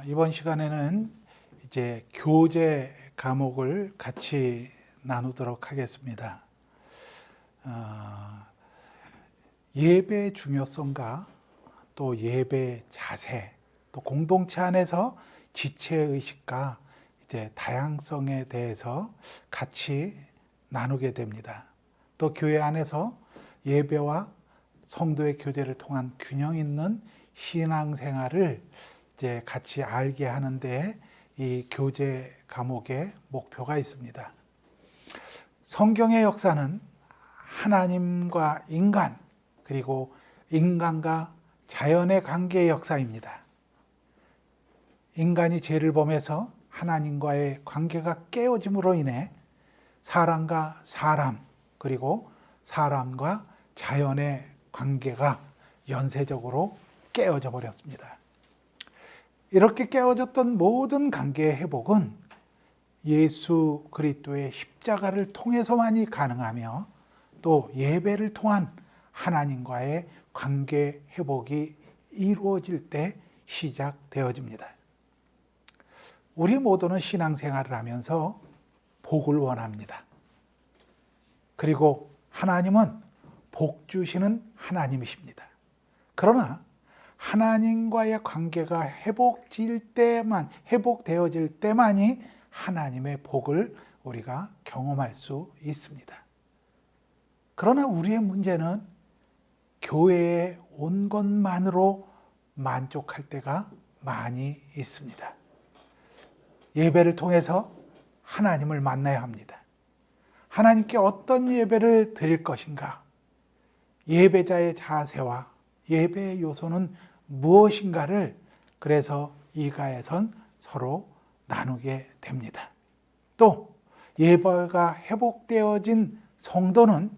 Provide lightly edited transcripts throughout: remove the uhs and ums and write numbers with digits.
이번 시간에는 이제 교제 과목을 같이 나누도록 하겠습니다. 예배의 중요성과 또 예배 자세, 또 공동체 안에서 지체의식과 이제 다양성에 대해서 같이 나누게 됩니다. 또 교회 안에서 예배와 성도의 교제를 통한 균형 있는 신앙생활을 이제 같이 알게 하는데 이 교제 과목의 목표가 있습니다. 성경의 역사는 하나님과 인간, 그리고 인간과 자연의 관계의 역사입니다. 인간이 죄를 범해서 하나님과의 관계가 깨어짐으로 인해 사람과 사람, 그리고 사람과 자연의 관계가 연쇄적으로 깨어져 버렸습니다. 이렇게 깨어졌던 모든 관계의 회복은 예수 그리스도의 십자가를 통해서만이 가능하며 또 예배를 통한 하나님과의 관계 회복이 이루어질 때 시작되어집니다. 우리 모두는 신앙생활을 하면서 복을 원합니다. 그리고 하나님은 복 주시는 하나님이십니다. 그러나 하나님과의 관계가 회복되어질 때만이 하나님의 복을 우리가 경험할 수 있습니다. 그러나 우리의 문제는 교회에 온 것만으로 만족할 때가 많이 있습니다. 예배를 통해서 하나님을 만나야 합니다. 하나님께 어떤 예배를 드릴 것인가? 예배자의 자세와 예배의 요소는 무엇인가를 그래서 이가에선 서로 나누게 됩니다. 또 예배가 회복되어진 성도는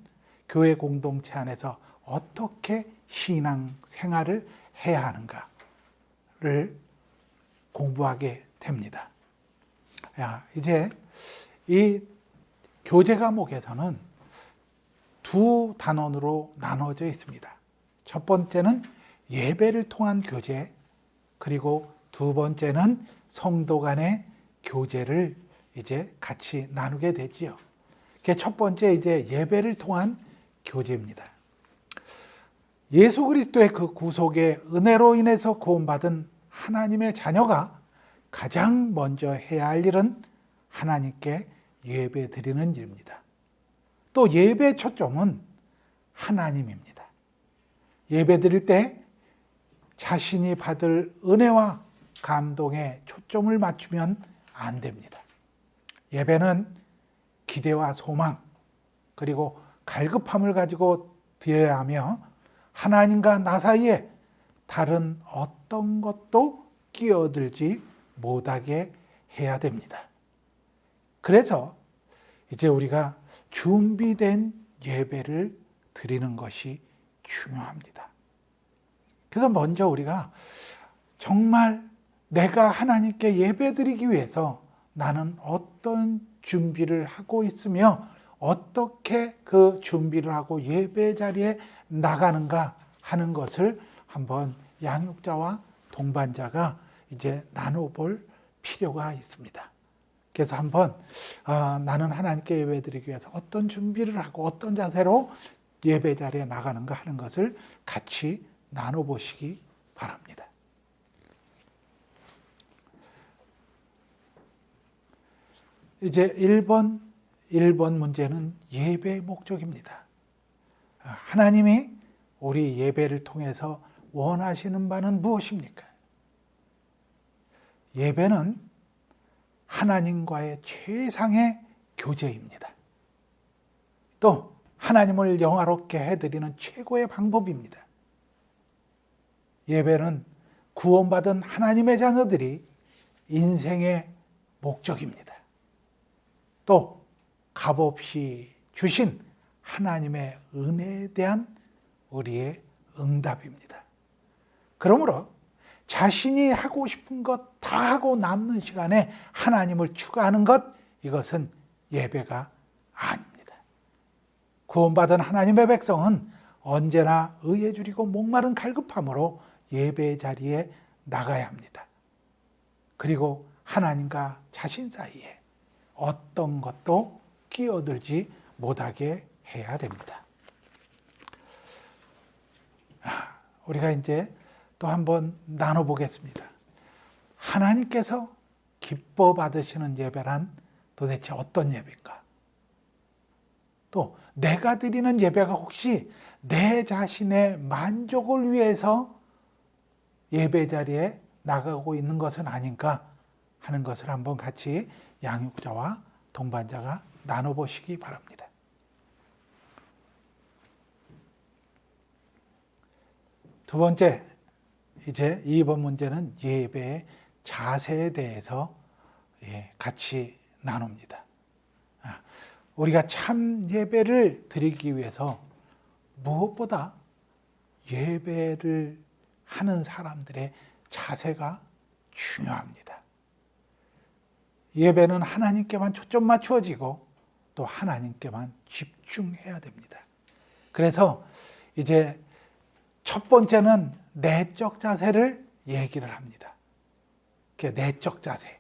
교회 공동체 안에서 어떻게 신앙 생활을 해야 하는가를 공부하게 됩니다. 이제 이 교제 과목에서는 두 단원으로 나눠져 있습니다. 첫 번째는 예배를 통한 교제, 그리고 두 번째는 성도 간의 교제를 이제 같이 나누게 되지요. 첫 번째 이제 예배를 통한 교제입니다. 예수 그리스도의 그 구속의 은혜로 인해서 구원받은 하나님의 자녀가 가장 먼저 해야 할 일은 하나님께 예배 드리는 일입니다. 또 예배의 초점은 하나님입니다. 예배 드릴 때 자신이 받을 은혜와 감동에 초점을 맞추면 안 됩니다. 예배는 기대와 소망, 그리고 갈급함을 가지고 드려야 하며 하나님과 나 사이에 다른 어떤 것도 끼어들지 못하게 해야 됩니다. 그래서 이제 우리가 준비된 예배를 드리는 것이 중요합니다. 그래서 먼저 우리가 정말 내가 하나님께 예배드리기 위해서 나는 어떤 준비를 하고 있으며 어떻게 그 준비를 하고 예배 자리에 나가는가 하는 것을 한번 양육자와 동반자가 이제 나눠볼 필요가 있습니다. 그래서 한번 나는 하나님께 예배드리기 위해서 어떤 준비를 하고 어떤 자세로 예배 자리에 나가는가 하는 것을 같이 나눠보시기 바랍니다. 이제 1번 문제는 예배의 목적입니다. 하나님이 우리 예배를 통해서 원하시는 바는 무엇입니까? 예배는 하나님과의 최상의 교제입니다. 또 하나님을 영화롭게 해드리는 최고의 방법입니다. 예배는 구원받은 하나님의 자녀들이 인생의 목적입니다. 또 값없이 주신 하나님의 은혜에 대한 우리의 응답입니다. 그러므로 자신이 하고 싶은 것 다 하고 남는 시간에 하나님을 추가하는 것, 이것은 예배가 아닙니다. 구원받은 하나님의 백성은 언제나 의에 줄이고 목마른 갈급함으로 예배 자리에 나가야 합니다. 그리고 하나님과 자신 사이에 어떤 것도 끼어들지 못하게 해야 됩니다. 우리가 이제 또 한번 나눠보겠습니다. 하나님께서 기뻐 받으시는 예배란 도대체 어떤 예배인가? 또 내가 드리는 예배가 혹시 내 자신의 만족을 위해서 예배 자리에 나가고 있는 것은 아닌가 하는 것을 한번 같이 양육자와 동반자가 나눠보시기 바랍니다. 두 번째, 이제 2번 문제는 예배의 자세에 대해서 같이 나눕니다. 우리가 참 예배를 드리기 위해서 무엇보다 예배를 하는 사람들의 자세가 중요합니다. 예배는 하나님께만 초점 맞추어지고 또 하나님께만 집중해야 됩니다. 그래서 이제 첫 번째는 내적 자세를 얘기를 합니다. 내적 자세.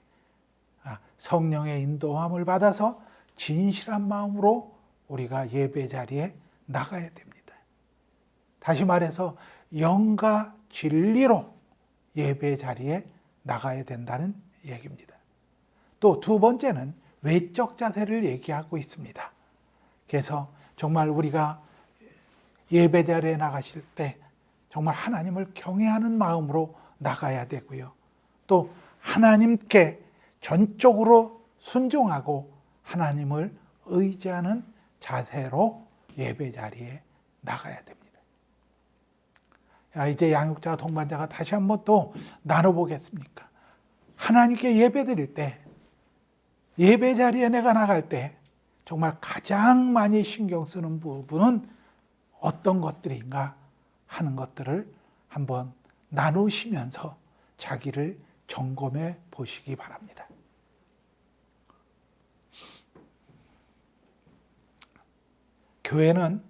성령의 인도함을 받아서 진실한 마음으로 우리가 예배 자리에 나가야 됩니다. 다시 말해서 영과 진리로 예배 자리에 나가야 된다는 얘기입니다. 또 두 번째는 외적 자세를 얘기하고 있습니다. 그래서 정말 우리가 예배 자리에 나가실 때 정말 하나님을 경외하는 마음으로 나가야 되고요. 또 하나님께 전적으로 순종하고 하나님을 의지하는 자세로 예배 자리에 나가야 됩니다. 이제 양육자, 동반자가 다시 한번 또 나눠보겠습니까? 하나님께 예배 드릴 때, 예배 자리에 내가 나갈 때 정말 가장 많이 신경 쓰는 부분은 어떤 것들인가 하는 것들을 한번 나누시면서 자기를 점검해 보시기 바랍니다. 교회는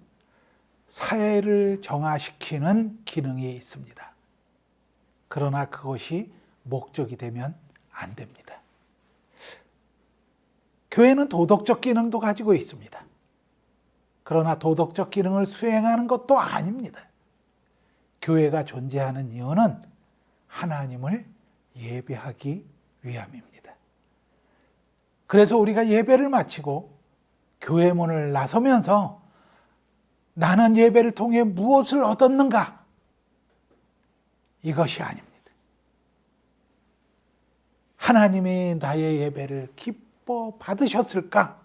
사회를 정화시키는 기능이 있습니다. 그러나 그것이 목적이 되면 안 됩니다. 교회는 도덕적 기능도 가지고 있습니다. 그러나 도덕적 기능을 수행하는 것도 아닙니다. 교회가 존재하는 이유는 하나님을 예배하기 위함입니다. 그래서 우리가 예배를 마치고 교회 문을 나서면서 나는 예배를 통해 무엇을 얻었는가? 이것이 아닙니다. 하나님이 나의 예배를 기뻐 받으셨을까?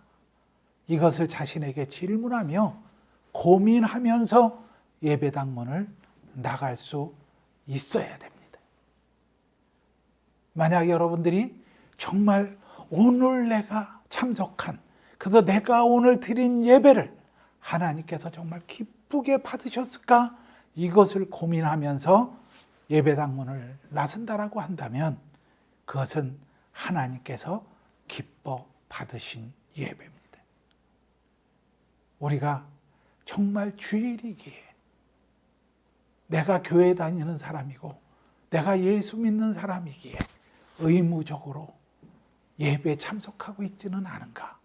이것을 자신에게 질문하며 고민하면서 예배당 문을 나갈 수 있어야 됩니다. 만약 여러분들이 정말 오늘 내가 참석한, 그래서 내가 오늘 드린 예배를 하나님께서 정말 기쁘게 받으셨을까? 이것을 고민하면서 예배당 문을 나선다라고 한다면 그것은 하나님께서 기뻐 받으신 예배입니다. 우리가 정말 주일이기에 내가 교회 다니는 사람이고 내가 예수 믿는 사람이기에 의무적으로 예배에 참석하고 있지는 않은가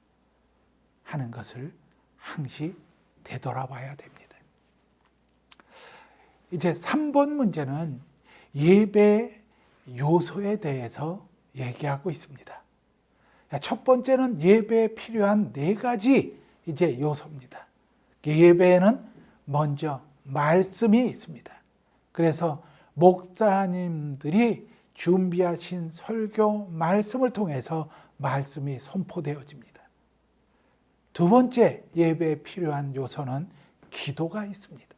하는 것을 항시 되돌아봐야 됩니다. 이제 3번 문제는 예배 요소에 대해서 얘기하고 있습니다. 첫 번째는 예배에 필요한 4가지 이제 요소입니다. 예배에는 먼저 말씀이 있습니다. 그래서 목사님들이 준비하신 설교 말씀을 통해서 말씀이 선포되어집니다. 두 번째 예배에 필요한 요소는 기도가 있습니다.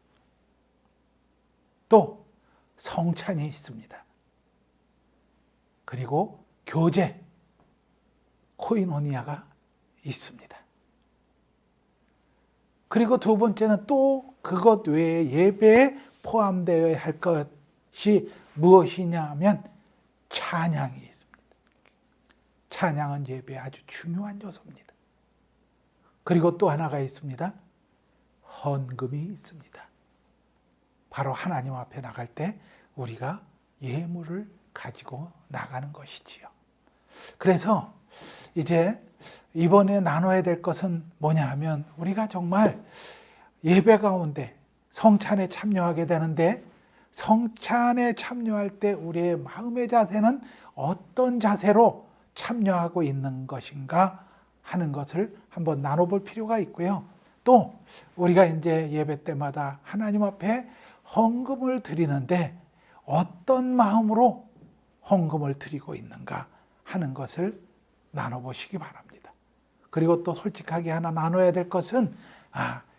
또 성찬이 있습니다. 그리고 교제, 코이노니아가 있습니다. 그리고 두 번째는 또 그것 외에 예배에 포함되어야 할 것이 무엇이냐 하면 찬양이 있습니다. 찬양은 예배에 아주 중요한 요소입니다. 그리고 또 하나가 있습니다. 헌금이 있습니다. 바로 하나님 앞에 나갈 때 우리가 예물을 가지고 나가는 것이지요. 그래서 이제 이번에 나눠야 될 것은 뭐냐 하면 우리가 정말 예배 가운데 성찬에 참여하게 되는데 성찬에 참여할 때 우리의 마음의 자세는 어떤 자세로 참여하고 있는 것인가 하는 것을 한번 나눠볼 필요가 있고요. 또 우리가 이제 예배 때마다 하나님 앞에 헌금을 드리는데 어떤 마음으로 헌금을 드리고 있는가 하는 것을 나눠보시기 바랍니다. 그리고 또 솔직하게 하나 나눠야 될 것은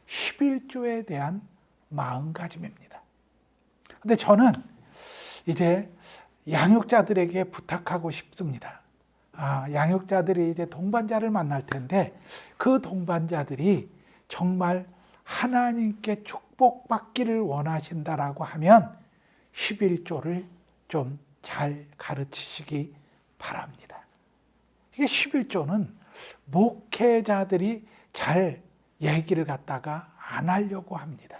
11조에 대한 마음가짐입니다. 근데 저는 이제 양육자들에게 부탁하고 싶습니다. 양육자들이 이제 동반자를 만날 텐데 그 동반자들이 정말 하나님께 축복받기를 원하신다라고 하면 11조를 좀 잘 가르치시기 바랍니다. 이게 11조는 목회자들이 잘 얘기를 갖다가 안 하려고 합니다.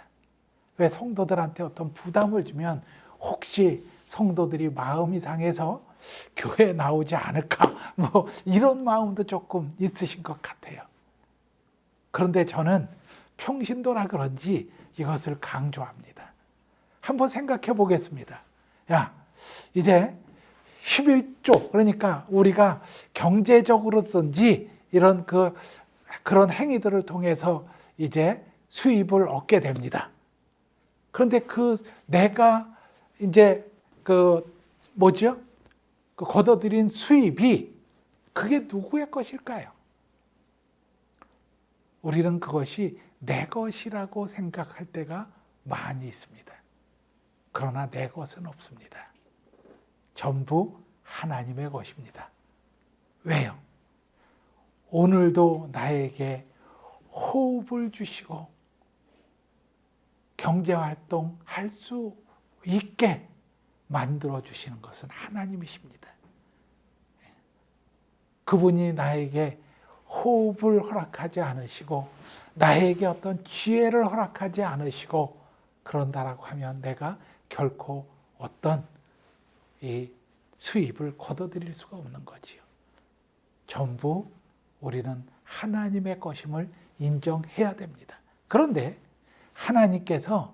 왜 성도들한테 어떤 부담을 주면 혹시 성도들이 마음이 상해서 교회에 나오지 않을까 뭐 이런 마음도 조금 있으신 것 같아요. 그런데 저는 평신도라 그런지 이것을 강조합니다. 한번 생각해 보겠습니다. 이제 11조 그러니까 우리가 경제적으로든지 이런 그런 행위들을 통해서 이제 수입을 얻게 됩니다. 그런데 내가 이제 걷어들인 수입이 그게 누구의 것일까요? 우리는 그것이 내 것이라고 생각할 때가 많이 있습니다. 그러나 내 것은 없습니다. 전부 하나님의 것입니다. 왜요? 오늘도 나에게 호흡을 주시고 경제활동 할 수 있게 만들어 주시는 것은 하나님이십니다. 그분이 나에게 호흡을 허락하지 않으시고 나에게 어떤 지혜를 허락하지 않으시고 그런다라고 하면 내가 결코 어떤 이 수입을 거둬들일 수가 없는 거지요. 전부 우리는 하나님의 것임을 인정해야 됩니다. 그런데 하나님께서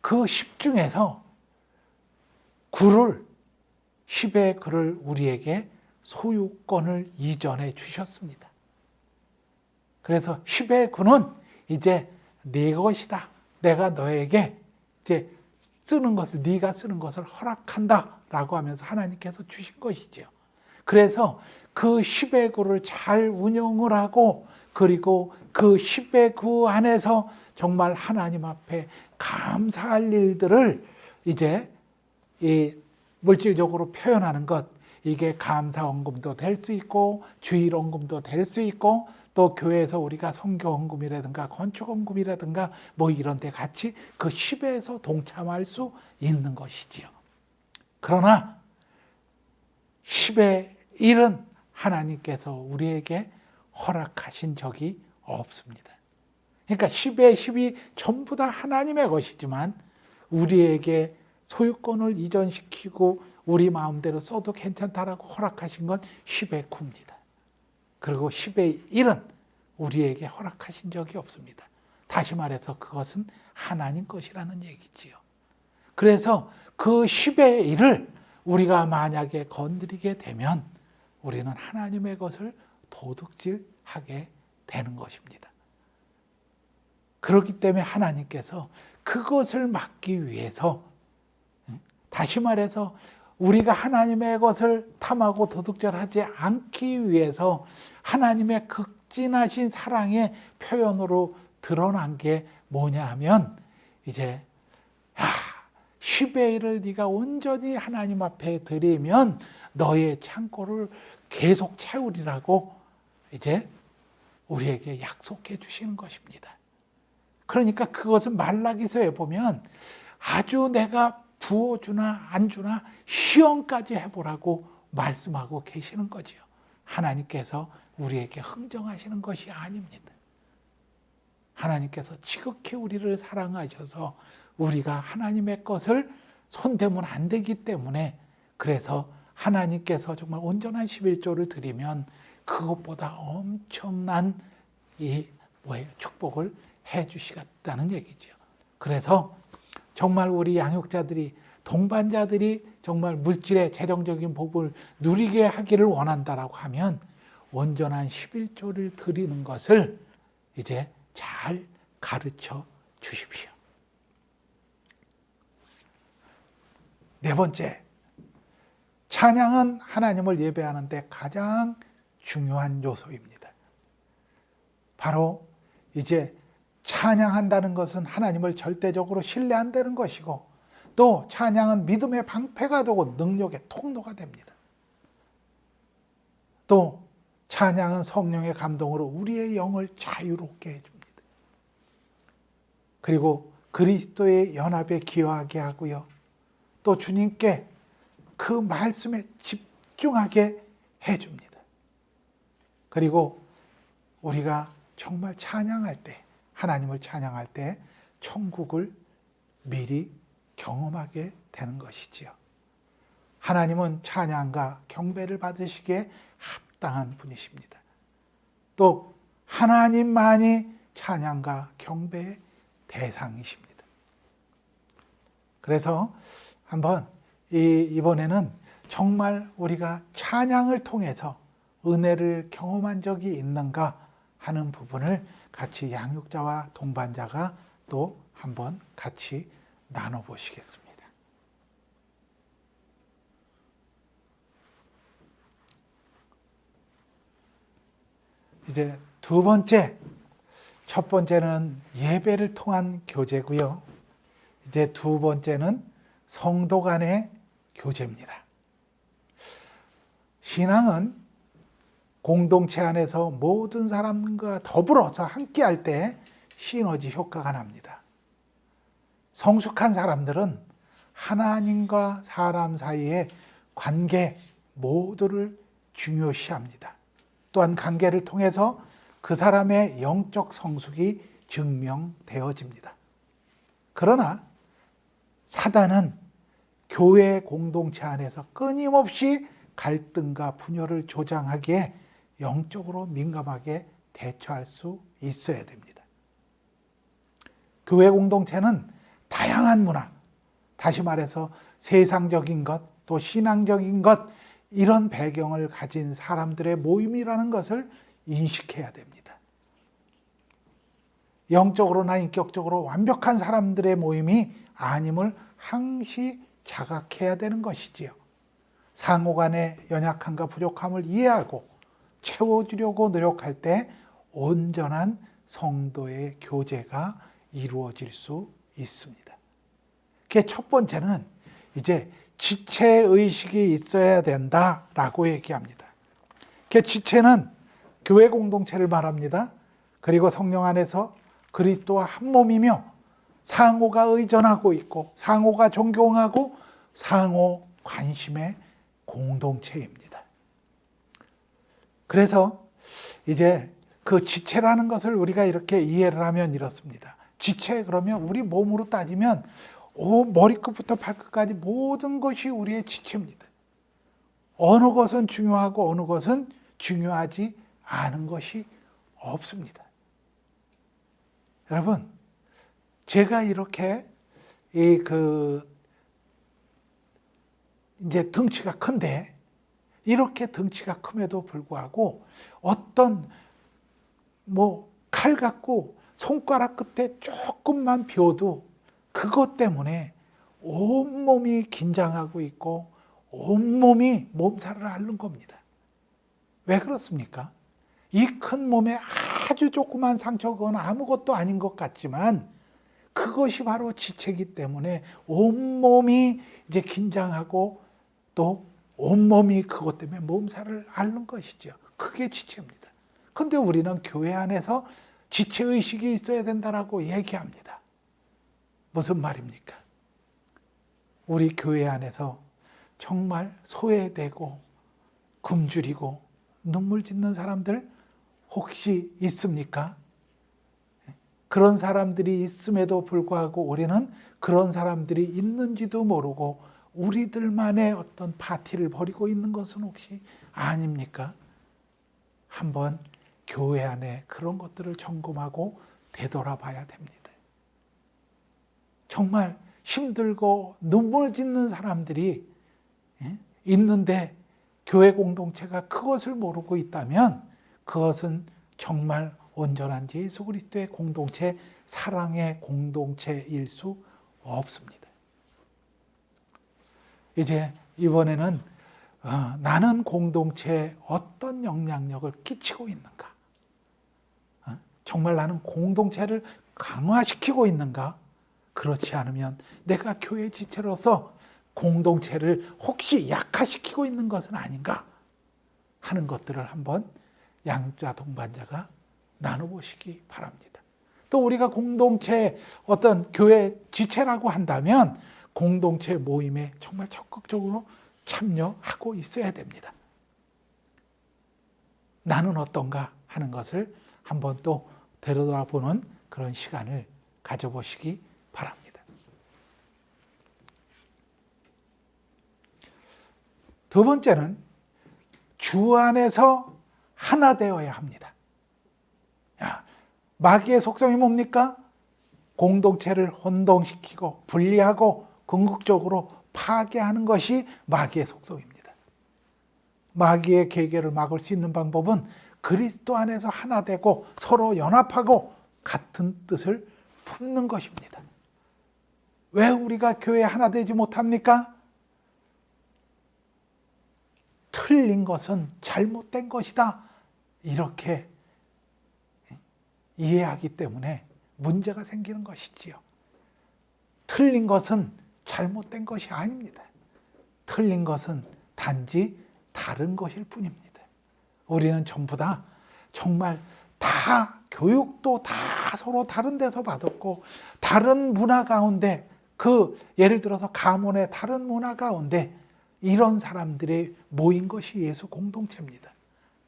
그 10 중에서 10의 글을 우리에게 소유권을 이전해 주셨습니다. 그래서 10의 글은 이제 네 것이다. 내가 너에게 이제 네가 쓰는 것을 허락한다라고 하면서 하나님께서 주신 것이죠. 그래서 그 10의 구를 잘 운영을 하고 그리고 그 10의 구 안에서 정말 하나님 앞에 감사할 일들을 이제 이 물질적으로 표현하는 것, 이게 감사헌금도 될 수 있고 주일헌금도 될 수 있고 또 교회에서 우리가 선교헌금이라든가 건축헌금이라든가 뭐 이런 데 같이 그 10에서 동참할 수 있는 것이지요. 그러나 10의 1은 하나님께서 우리에게 허락하신 적이 없습니다. 그러니까 10의 10이 전부 다 하나님의 것이지만 우리에게 소유권을 이전시키고 우리 마음대로 써도 괜찮다라고 허락하신 건 10의 9입니다. 그리고 10의 1은 우리에게 허락하신 적이 없습니다. 다시 말해서 그것은 하나님 것이라는 얘기지요. 그래서 그 10의 1을 우리가 만약에 건드리게 되면 우리는 하나님의 것을 도둑질하게 되는 것입니다. 그렇기 때문에 하나님께서 그것을 막기 위해서 다시 말해서 우리가 하나님의 것을 탐하고 도둑질하지 않기 위해서 하나님의 극진하신 사랑의 표현으로 드러난 게 뭐냐 하면 이제 10의 1을 네가 온전히 하나님 앞에 드리면 너의 창고를 계속 채우리라고 이제 우리에게 약속해 주시는 것입니다. 그러니까 그것은 말라기서에 보면 아주 내가 부어주나 안 주나 시험까지 해보라고 말씀하고 계시는 거지요. 하나님께서 우리에게 흥정하시는 것이 아닙니다. 하나님께서 지극히 우리를 사랑하셔서 우리가 하나님의 것을 손대면 안 되기 때문에 그래서 하나님께서 정말 온전한 11조를 드리면 그것보다 엄청난 축복을 해 주시겠다는 얘기죠. 그래서 정말 우리 양육자들이, 동반자들이 정말 물질의 재정적인 복을 누리게 하기를 원한다라고 하면 온전한 11조를 드리는 것을 이제 잘 가르쳐 주십시오. 네 번째, 찬양은 하나님을 예배하는 데 가장 중요한 요소입니다. 바로 이제 찬양한다는 것은 하나님을 절대적으로 신뢰한다는 것이고, 또 찬양은 믿음의 방패가 되고 능력의 통로가 됩니다. 또 찬양은 성령의 감동으로 우리의 영을 자유롭게 해줍니다. 그리고 그리스도의 연합에 기여하게 하고요. 또 주님께 그 말씀에 집중하게 해줍니다. 그리고 우리가 정말 찬양할 때, 하나님을 찬양할 때 천국을 미리 경험하게 되는 것이지요. 하나님은 찬양과 경배를 받으시기에 합당한 분이십니다. 또 하나님만이 찬양과 경배의 대상이십니다. 그래서 한번 이번에는 정말 우리가 찬양을 통해서 은혜를 경험한 적이 있는가 하는 부분을 같이 양육자와 동반자가 또 한번 같이 나눠보시겠습니다. 이제 두 번째, 첫 번째는 예배를 통한 교제고요. 이제 두 번째는 성도 간의 교제입니다. 신앙은 공동체 안에서 모든 사람과 더불어서 함께할 때 시너지 효과가 납니다. 성숙한 사람들은 하나님과 사람 사이의 관계 모두를 중요시합니다. 또한 관계를 통해서 그 사람의 영적 성숙이 증명되어집니다. 그러나 사단은 교회 공동체 안에서 끊임없이 갈등과 분열을 조장하기에 영적으로 민감하게 대처할 수 있어야 됩니다. 교회 공동체는 다양한 문화, 다시 말해서 세상적인 것, 또 신앙적인 것, 이런 배경을 가진 사람들의 모임이라는 것을 인식해야 됩니다. 영적으로나 인격적으로 완벽한 사람들의 모임이 아님을 항시 자각해야 되는 것이지요. 상호 간의 연약함과 부족함을 이해하고 채워주려고 노력할 때 온전한 성도의 교제가 이루어질 수 있습니다. 그 첫 번째는 이제 지체의식이 있어야 된다라고 얘기합니다. 그 지체는 교회 공동체를 말합니다. 그리고 성령 안에서 그리스도와 한 몸이며 상호가 의존하고 있고 상호가 존경하고 상호 관심의 공동체입니다. 그래서 이제 그 지체라는 것을 우리가 이렇게 이해를 하면 이렇습니다. 지체 그러면 우리 몸으로 따지면 머리끝부터 발끝까지 모든 것이 우리의 지체입니다. 어느 것은 중요하고 어느 것은 중요하지 않은 것이 없습니다. 여러분, 제가 이렇게 이제 덩치가 큰데 이렇게 덩치가 큼에도 불구하고 어떤 칼 갖고 손가락 끝에 조금만 벼도 그것 때문에 온몸이 긴장하고 있고 온몸이 몸살을 앓는 겁니다. 왜 그렇습니까? 이 큰 몸에 아주 조그만 상처건 아무것도 아닌 것 같지만 그것이 바로 지체이기 때문에 온몸이 이제 긴장하고 또 온몸이 그것 때문에 몸살을 앓는 것이죠. 그게 지체입니다. 그런데 우리는 교회 안에서 지체의식이 있어야 된다라고 얘기합니다. 무슨 말입니까? 우리 교회 안에서 정말 소외되고 굶주리고 눈물 짓는 사람들 혹시 있습니까? 그런 사람들이 있음에도 불구하고 우리는 그런 사람들이 있는지도 모르고 우리들만의 어떤 파티를 벌이고 있는 것은 혹시 아닙니까? 한번 교회 안에 그런 것들을 점검하고 되돌아봐야 됩니다. 정말 힘들고 눈물 짓는 사람들이 있는데 교회 공동체가 그것을 모르고 있다면 그것은 정말 온전한 예수 그리스도의 공동체, 사랑의 공동체일 수 없습니다. 이제 이번에는 나는 공동체에 어떤 영향력을 끼치고 있는가? 정말 나는 공동체를 강화시키고 있는가? 그렇지 않으면 내가 교회 지체로서 공동체를 혹시 약화시키고 있는 것은 아닌가 하는 것들을 한번 양자 동반자가 나눠보시기 바랍니다. 또 우리가 공동체 어떤 교회 지체라고 한다면 공동체 모임에 정말 적극적으로 참여하고 있어야 됩니다. 나는 어떤가 하는 것을 한번 또 되돌아보는 그런 시간을 가져보시기 바랍니다. 두 번째는 주 안에서 하나 되어야 합니다. 마귀의 속성이 뭡니까? 공동체를 혼동시키고 분리하고 궁극적으로 파괴하는 것이 마귀의 속성입니다. 마귀의 계계를 막을 수 있는 방법은 그리스도 안에서 하나 되고 서로 연합하고 같은 뜻을 품는 것입니다. 왜 우리가 교회에 하나 되지 못합니까? 틀린 것은 잘못된 것이다. 이렇게 이해하기 때문에 문제가 생기는 것이지요. 틀린 것은 잘못된 것이 아닙니다. 틀린 것은 단지 다른 것일 뿐입니다. 우리는 전부 다 정말 다 교육도 다 서로 다른 데서 받았고 다른 문화 가운데 예를 들어서 가문의 다른 문화 가운데 이런 사람들이 모인 것이 예수 공동체입니다.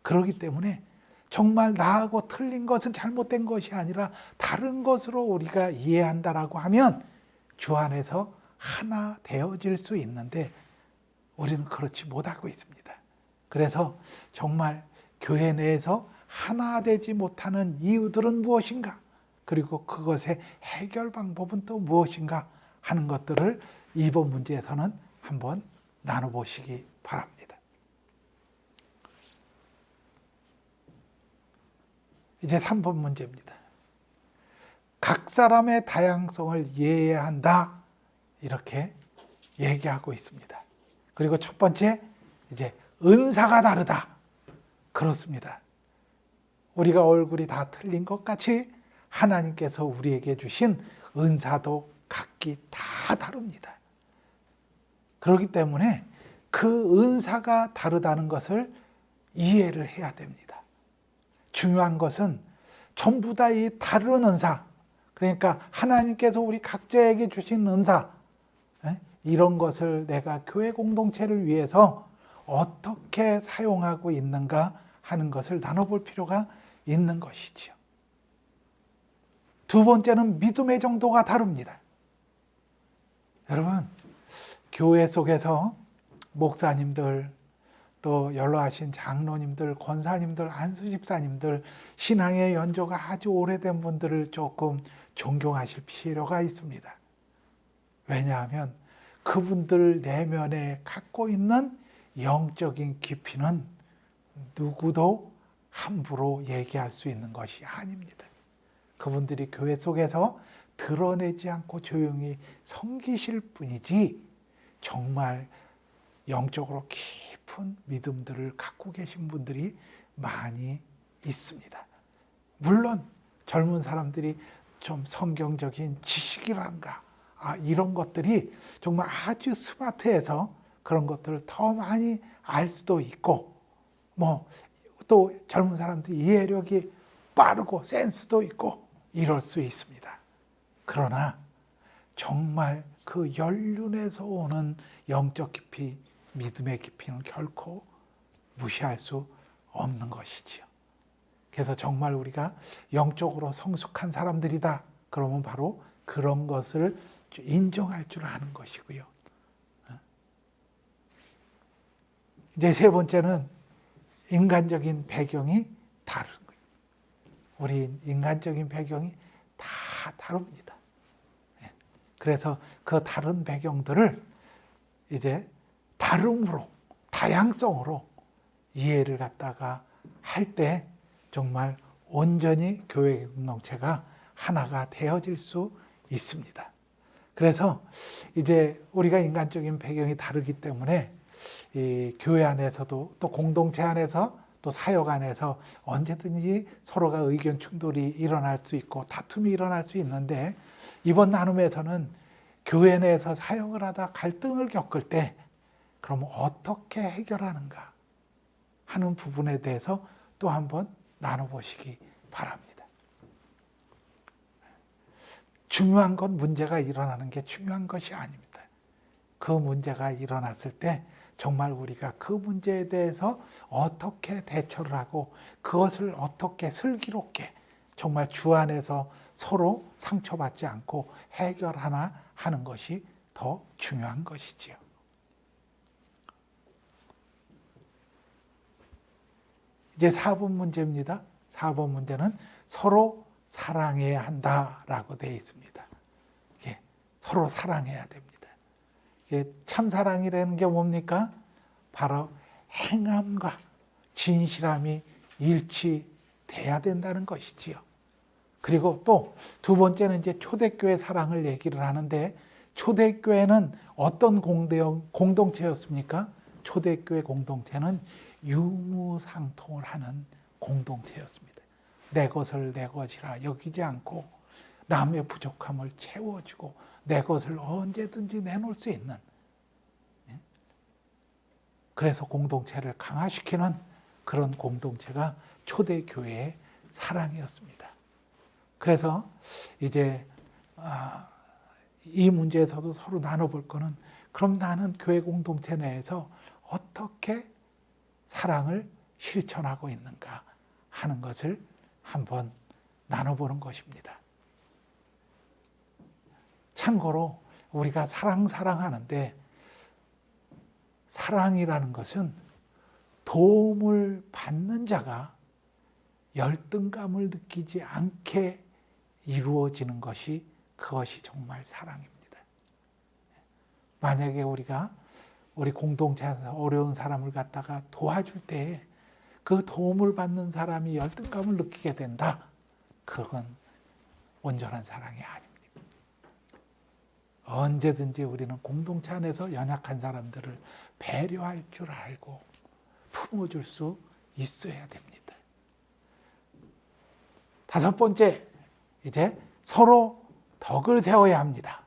그렇기 때문에 정말 나하고 틀린 것은 잘못된 것이 아니라 다른 것으로 우리가 이해한다라고 하면 주 안에서 하나 되어질 수 있는데 우리는 그렇지 못하고 있습니다. 그래서 정말 교회 내에서 하나 되지 못하는 이유들은 무엇인가? 그리고 그것의 해결 방법은 또 무엇인가 하는 것들을 이번 문제에서는 한번 나눠보시기 바랍니다. 이제 3번 문제입니다. 각 사람의 다양성을 이해해야 한다. 이렇게 얘기하고 있습니다. 그리고 첫 번째, 이제 은사가 다르다. 그렇습니다. 우리가 얼굴이 다 틀린 것 같이 하나님께서 우리에게 주신 은사도 각기 다 다릅니다. 그렇기 때문에 그 은사가 다르다는 것을 이해를 해야 됩니다. 중요한 것은 전부 다 이 다른 은사, 그러니까 하나님께서 우리 각자에게 주신 은사, 이런 것을 내가 교회 공동체를 위해서 어떻게 사용하고 있는가 하는 것을 나눠볼 필요가 있는 것이지요. 두 번째는 믿음의 정도가 다릅니다. 여러분, 교회 속에서 목사님들, 또 연로하신 장로님들, 권사님들, 안수집사님들, 신앙의 연조가 아주 오래된 분들을 조금 존경하실 필요가 있습니다. 왜냐하면 그분들 내면에 갖고 있는 영적인 깊이는 누구도 함부로 얘기할 수 있는 것이 아닙니다. 그분들이 교회 속에서 드러내지 않고 조용히 섬기실 뿐이지 정말 영적으로 깊은 믿음들을 갖고 계신 분들이 많이 있습니다. 물론 젊은 사람들이 좀 성경적인 지식이란가 이런 것들이 정말 아주 스마트해서 그런 것들을 더 많이 알 수도 있고 또 젊은 사람들이 이해력이 빠르고 센스도 있고 이럴 수 있습니다. 그러나 정말 그 연륜에서 오는 영적 깊이, 믿음의 깊이는 결코 무시할 수 없는 것이지요. 그래서 정말 우리가 영적으로 성숙한 사람들이다. 그러면 바로 그런 것을 인정할 줄 아는 것이고요. 이제 세 번째는 인간적인 배경이 다른 거예요. 우리 인간적인 배경이 다 다릅니다. 그래서 그 다른 배경들을 이제 다름으로, 다양성으로 이해를 갖다가 할 때 정말 온전히 교회 공동체가 하나가 되어질 수 있습니다. 그래서 이제 우리가 인간적인 배경이 다르기 때문에 이 교회 안에서도 또 공동체 안에서 또 사역 안에서 언제든지 서로가 의견 충돌이 일어날 수 있고 다툼이 일어날 수 있는데, 이번 나눔에서는 교회 내에서 사역을 하다 갈등을 겪을 때 그럼 어떻게 해결하는가 하는 부분에 대해서 또 한번 나눠보시기 바랍니다. 중요한 건 문제가 일어나는 게 중요한 것이 아닙니다. 그 문제가 일어났을 때 정말 우리가 그 문제에 대해서 어떻게 대처를 하고 그것을 어떻게 슬기롭게 정말 주 안에서 서로 상처받지 않고 해결하나 하는 것이 더 중요한 것이지요. 이제 4번 문제입니다. 4번 문제는 서로 사랑해야 한다라고 되어 있습니다. 서로 사랑해야 됩니다. 참 사랑이라는 게 뭡니까? 바로 행함과 진실함이 일치돼야 된다는 것이지요. 그리고 또 두 번째는 이제 초대교회 사랑을 얘기를 하는데, 초대교회는 어떤 공동체였습니까? 초대교회 공동체는 유무상통을 하는 공동체였습니다. 내 것을 내 것이라 여기지 않고 남의 부족함을 채워주고 내 것을 언제든지 내놓을 수 있는, 그래서 공동체를 강화시키는 그런 공동체가 초대교회의 사랑이었습니다. 그래서 이제 이 문제에서도 서로 나눠볼 거는, 그럼 나는 교회 공동체 내에서 어떻게 사랑을 실천하고 있는가 하는 것을 한번 나눠보는 것입니다. 참고로 우리가 사랑하는데, 사랑이라는 것은 도움을 받는 자가 열등감을 느끼지 않게 이루어지는 것이, 그것이 정말 사랑입니다. 만약에 우리가 우리 공동체에서 어려운 사람을 갖다가 도와줄 때 그 도움을 받는 사람이 열등감을 느끼게 된다, 그건 온전한 사랑이 아닙니다. 언제든지 우리는 공동체 안에서 연약한 사람들을 배려할 줄 알고 품어줄 수 있어야 됩니다. 다섯 번째, 이제 서로 덕을 세워야 합니다.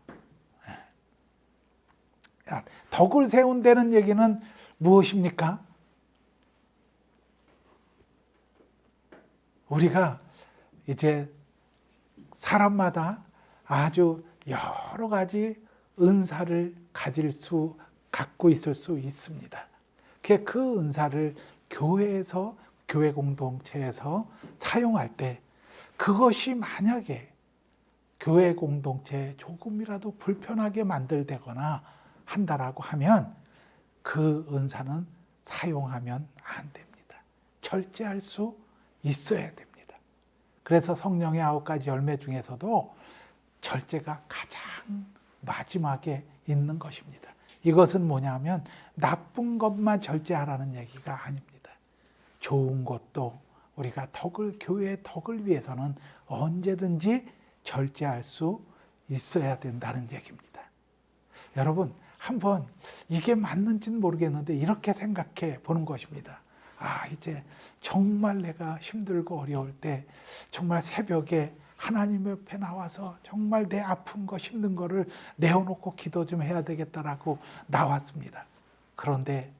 덕을 세운다는 얘기는 무엇입니까? 우리가 이제 사람마다 아주 여러 가지 은사를 갖고 있을 수 있습니다. 그 은사를 교회에서, 교회 공동체에서 사용할 때 그것이 만약에 교회 공동체에 조금이라도 불편하게 만들되거나 한다라고 하면 그 은사는 사용하면 안 됩니다. 절제할 수 있어야 됩니다. 그래서 성령의 9가지 열매 중에서도 절제가 가장 마지막에 있는 것입니다. 이것은 뭐냐면 나쁜 것만 절제하라는 얘기가 아닙니다. 좋은 것도 우리가 교회의 덕을 위해서는 언제든지 절제할 수 있어야 된다는 얘기입니다. 여러분, 한번 이게 맞는지는 모르겠는데 이렇게 생각해 보는 것입니다. 이제 정말 내가 힘들고 어려울 때 정말 새벽에 하나님 옆에 나와서 정말 내 아픈 거 힘든 거를 내어놓고 기도 좀 해야 되겠다라고 나왔습니다. 그런데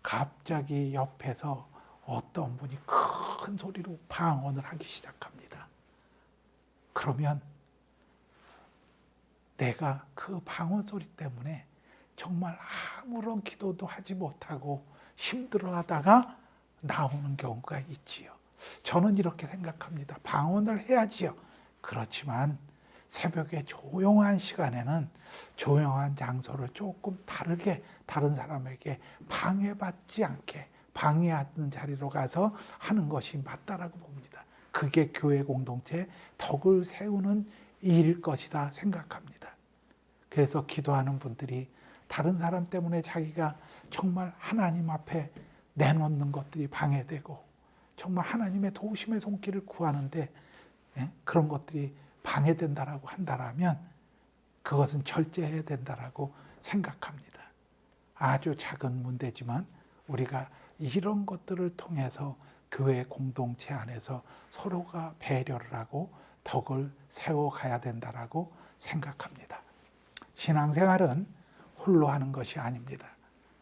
갑자기 옆에서 어떤 분이 큰 소리로 방언을 하기 시작합니다. 그러면 내가 그 방언 소리 때문에 정말 아무런 기도도 하지 못하고 힘들어하다가 나오는 경우가 있지요. 저는 이렇게 생각합니다. 방언을 해야지요. 그렇지만 새벽에 조용한 시간에는 조용한 장소를 조금 다르게 다른 사람에게 방해받지 않게 방해하는 자리로 가서 하는 것이 맞다라고 봅니다. 그게 교회 공동체 덕을 세우는 일일 것이다 생각합니다. 그래서 기도하는 분들이 다른 사람 때문에 자기가 정말 하나님 앞에 내놓는 것들이 방해되고 정말 하나님의 도우심의 손길을 구하는데 그런 것들이 방해된다라고 한다라면 그것은 절제해야 된다라고 생각합니다. 아주 작은 문제지만 우리가 이런 것들을 통해서 교회 공동체 안에서 서로가 배려를 하고 덕을 세워가야 된다라고 생각합니다. 신앙생활은 홀로 하는 것이 아닙니다.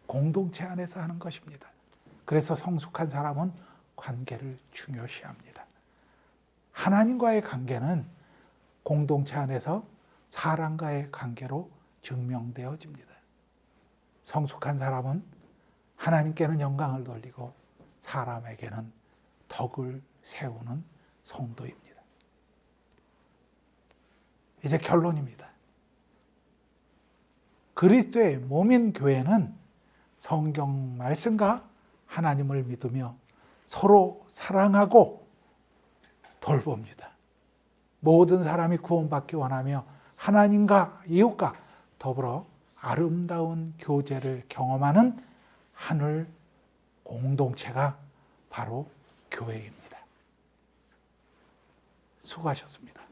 공동체 안에서 하는 것입니다. 그래서 성숙한 사람은 관계를 중요시합니다. 하나님과의 관계는 공동체 안에서 사람과의 관계로 증명되어집니다. 성숙한 사람은 하나님께는 영광을 돌리고 사람에게는 덕을 세우는 성도입니다. 이제 결론입니다. 그리스도의 몸인 교회는 성경 말씀과 하나님을 믿으며 서로 사랑하고 돌봅니다. 모든 사람이 구원받기 원하며 하나님과 이웃과 더불어 아름다운 교제를 경험하는 하늘 공동체가 바로 교회입니다. 수고하셨습니다.